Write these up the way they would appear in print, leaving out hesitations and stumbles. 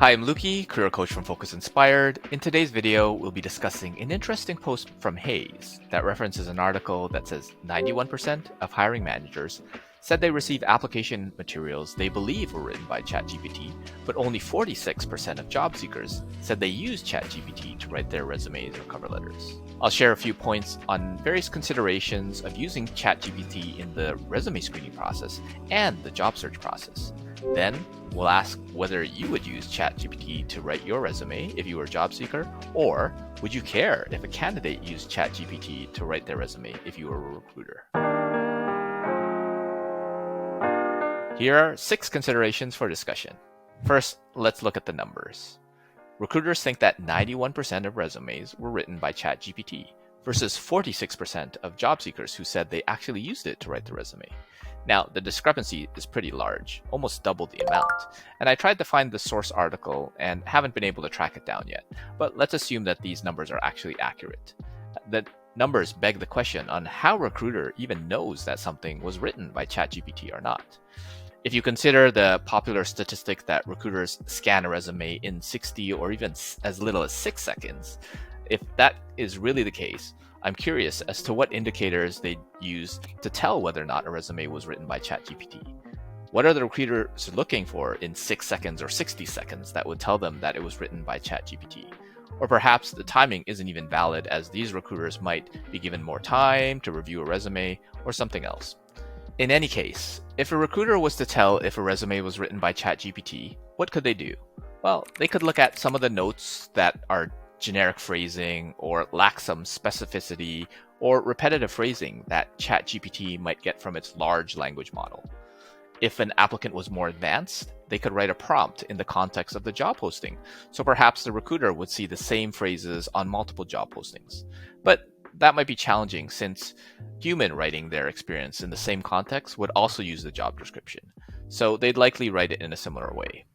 Hi, I'm Luki, career coach from Focus Inspired. In today's video, we'll be discussing an interesting post from Hayes that references an article that says 91% of hiring managers said they receive application materials they believe were written by ChatGPT, but only 46% of job seekers said they use ChatGPT to write their resumes or cover letters. I'll share a few points on various considerations of using ChatGPT in the resume screening process and the job search process. Then, we'll ask whether you would use ChatGPT to write your resume if you were a job seeker, or would you care if a candidate used ChatGPT to write their resume if you were a recruiter? Here are 6 considerations for discussion. First, let's look at the numbers. Recruiters think that 91% of resumes were written by ChatGPT versus 46% of job seekers who said they actually used it to write the resume. Now, the discrepancy is pretty large, almost double the amount, and I tried to find the source article and haven't been able to track it down yet, but let's assume that these numbers are actually accurate. The numbers beg the question on how a recruiter even knows that something was written by ChatGPT or not. If you consider the popular statistic that recruiters scan a resume in 60 or even as little as 6 seconds, if that is really the case, I'm curious as to what indicators they use to tell whether or not a resume was written by ChatGPT. What are the recruiters looking for in 6 seconds or 60 seconds that would tell them that it was written by ChatGPT? Or perhaps the timing isn't even valid, as these recruiters might be given more time to review a resume or something else. In any case, if a recruiter was to tell if a resume was written by ChatGPT, what could they do? Well, they could look at some of the notes that are generic phrasing or lack some specificity or repetitive phrasing that ChatGPT might get from its large language model. If an applicant was more advanced, they could write a prompt in the context of the job posting, so perhaps the recruiter would see the same phrases on multiple job postings. But that might be challenging, since human writing their experience in the same context would also use the job description, so they'd likely write it in a similar way.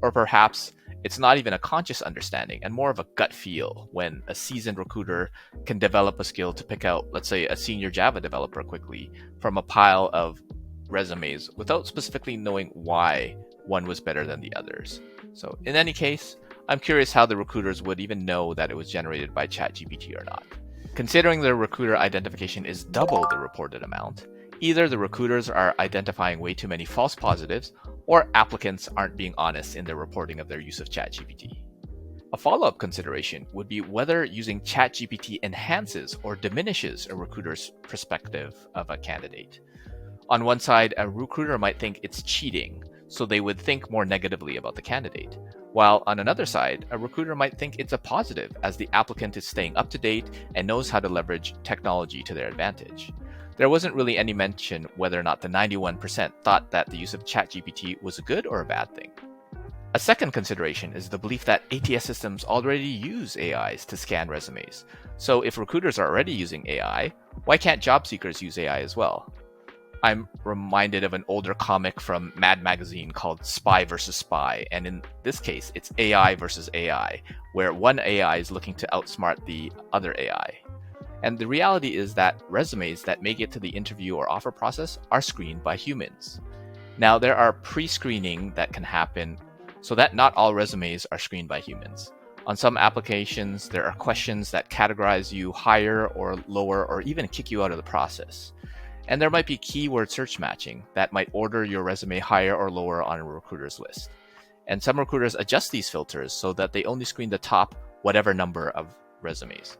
Or perhaps it's not even a conscious understanding and more of a gut feel when a seasoned recruiter can develop a skill to pick out, let's say, a senior Java developer quickly from a pile of resumes without specifically knowing why one was better than the others. So in any case, I'm curious how the recruiters would even know that it was generated by ChatGPT or not. Considering the recruiter identification is double the reported amount, either the recruiters are identifying way too many false positives, or applicants aren't being honest in their reporting of their use of ChatGPT. A follow-up consideration would be whether using ChatGPT enhances or diminishes a recruiter's perspective of a candidate. On one side, a recruiter might think it's cheating, so they would think more negatively about the candidate. While on another side, a recruiter might think it's a positive, as the applicant is staying up to date and knows how to leverage technology to their advantage. There wasn't really any mention whether or not the 91% thought that the use of ChatGPT was a good or a bad thing. A second consideration is the belief that ATS systems already use AIs to scan resumes. So if recruiters are already using AI, why can't job seekers use AI as well? I'm reminded of an older comic from Mad Magazine called Spy vs. Spy, and in this case, it's AI versus AI, where one AI is looking to outsmart the other AI. And the reality is that resumes that make it to the interview or offer process are screened by humans. Now, there are pre-screening that can happen so that not all resumes are screened by humans. On some applications, there are questions that categorize you higher or lower or even kick you out of the process. And there might be keyword search matching that might order your resume higher or lower on a recruiter's list. And some recruiters adjust these filters so that they only screen the top whatever number of resumes.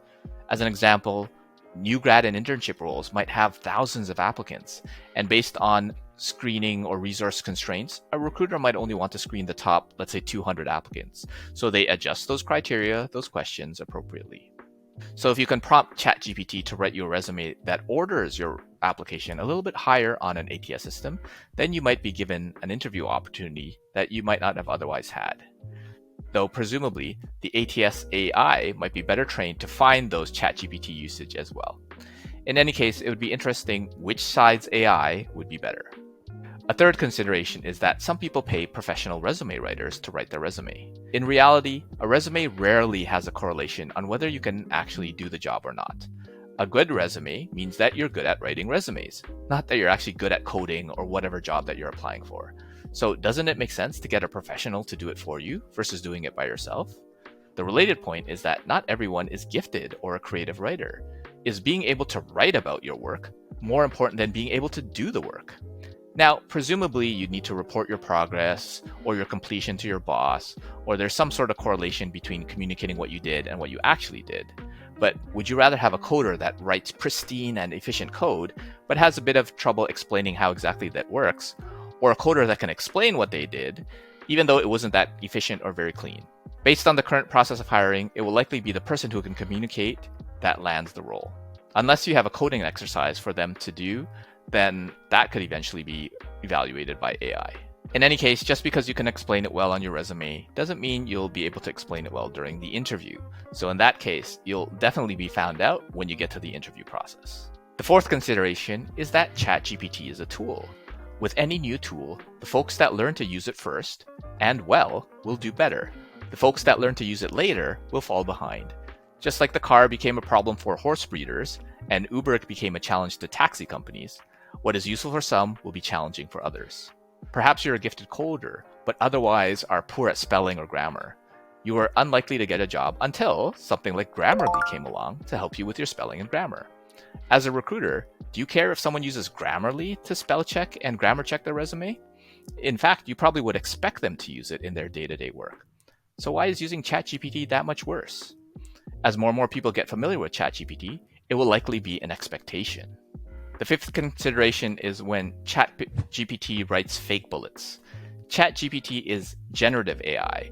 As an example, new grad and internship roles might have thousands of applicants, and based on screening or resource constraints, a recruiter might only want to screen the top, let's say 200 applicants. So they adjust those criteria, those questions appropriately. So if you can prompt ChatGPT to write you a resume that orders your application a little bit higher on an ATS system, then you might be given an interview opportunity that you might not have otherwise had. Though presumably, the ATS AI might be better trained to find those ChatGPT usage as well. In any case, it would be interesting which side's AI would be better. A third consideration is that some people pay professional resume writers to write their resume. In reality, a resume rarely has a correlation on whether you can actually do the job or not. A good resume means that you're good at writing resumes, not that you're actually good at coding or whatever job that you're applying for. So doesn't it make sense to get a professional to do it for you versus doing it by yourself? The related point is that not everyone is gifted or a creative writer. Is being able to write about your work more important than being able to do the work? Now, presumably you'd need to report your progress or your completion to your boss, or there's some sort of correlation between communicating what you did and what you actually did. But would you rather have a coder that writes pristine and efficient code, but has a bit of trouble explaining how exactly that works, or a coder that can explain what they did, even though it wasn't that efficient or very clean? Based on the current process of hiring, it will likely be the person who can communicate that lands the role. Unless you have a coding exercise for them to do, then that could eventually be evaluated by AI. In any case, just because you can explain it well on your resume doesn't mean you'll be able to explain it well during the interview. So in that case, you'll definitely be found out when you get to the interview process. The fourth consideration is that ChatGPT is a tool. With any new tool, the folks that learn to use it first, and well, will do better. The folks that learn to use it later will fall behind. Just like the car became a problem for horse breeders, and Uber became a challenge to taxi companies, what is useful for some will be challenging for others. Perhaps you're a gifted coder, but otherwise are poor at spelling or grammar. You are unlikely to get a job until something like Grammarly came along to help you with your spelling and grammar. As a recruiter, do you care if someone uses Grammarly to spell check and grammar check their resume? In fact, you probably would expect them to use it in their day-to-day work. So why is using ChatGPT that much worse? As more and more people get familiar with ChatGPT, it will likely be an expectation. The fifth consideration is when ChatGPT writes fake bullets. ChatGPT is generative AI,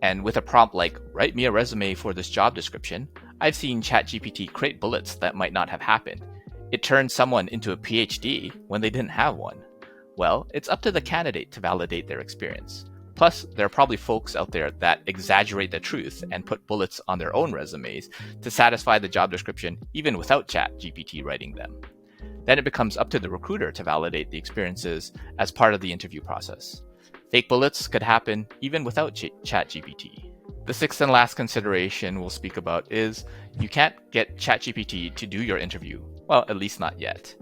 and with a prompt like, write me a resume for this job description, I've seen ChatGPT create bullets that might not have happened. It turned someone into a PhD when they didn't have one. Well, it's up to the candidate to validate their experience. Plus, there are probably folks out there that exaggerate the truth and put bullets on their own resumes to satisfy the job description even without ChatGPT writing them. Then it becomes up to the recruiter to validate the experiences as part of the interview process. Fake bullets could happen even without ChatGPT. The sixth and last consideration we'll speak about is you can't get ChatGPT to do your interview. Well, at least not yet.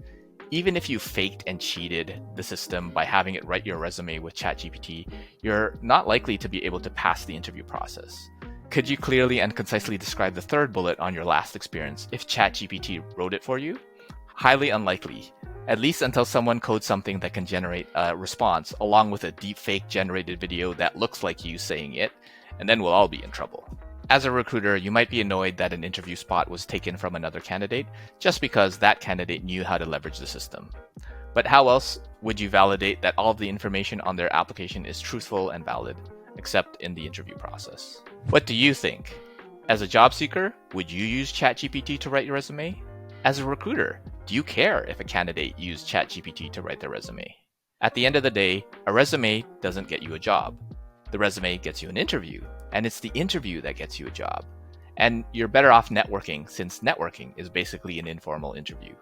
Even if you faked and cheated the system by having it write your resume with ChatGPT, you're not likely to be able to pass the interview process. Could you clearly and concisely describe the third bullet on your last experience if ChatGPT wrote it for you? Highly unlikely, at least until someone codes something that can generate a response along with a deepfake generated video that looks like you saying it, and then we'll all be in trouble. As a recruiter, you might be annoyed that an interview spot was taken from another candidate just because that candidate knew how to leverage the system. But how else would you validate that all of the information on their application is truthful and valid, except in the interview process? What do you think? As a job seeker, would you use ChatGPT to write your resume? As a recruiter, do you care if a candidate used ChatGPT to write their resume? At the end of the day, a resume doesn't get you a job. The resume gets you an interview, and it's the interview that gets you a job. And you're better off networking, since networking is basically an informal interview.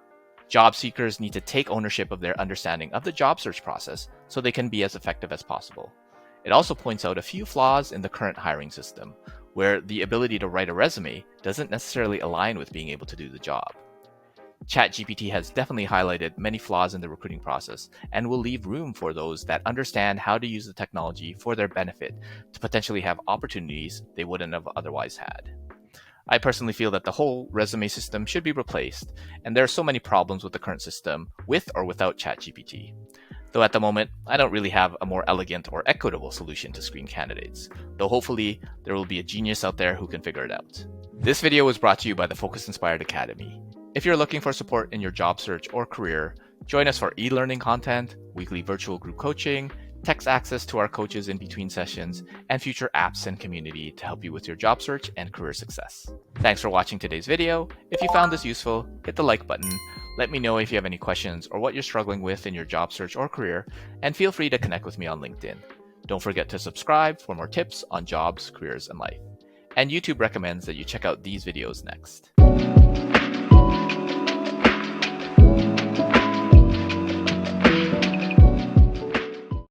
Job seekers need to take ownership of their understanding of the job search process so they can be as effective as possible. It also points out a few flaws in the current hiring system, where the ability to write a resume doesn't necessarily align with being able to do the job. ChatGPT has definitely highlighted many flaws in the recruiting process and will leave room for those that understand how to use the technology for their benefit to potentially have opportunities they wouldn't have otherwise had. I personally feel that the whole resume system should be replaced, and there are so many problems with the current system with or without ChatGPT. Though at the moment, I don't really have a more elegant or equitable solution to screen candidates, though hopefully there will be a genius out there who can figure it out. This video was brought to you by the Focus Inspired Academy. If you're looking for support in your job search or career, join us for e-learning content, weekly virtual group coaching, text access to our coaches in between sessions, and future apps and community to help you with your job search and career success. Thanks for watching today's video. If you found this useful, hit the like button. Let me know if you have any questions or what you're struggling with in your job search or career, and feel free to connect with me on LinkedIn. Don't forget to subscribe for more tips on jobs, careers, and life. And YouTube recommends that you check out these videos next.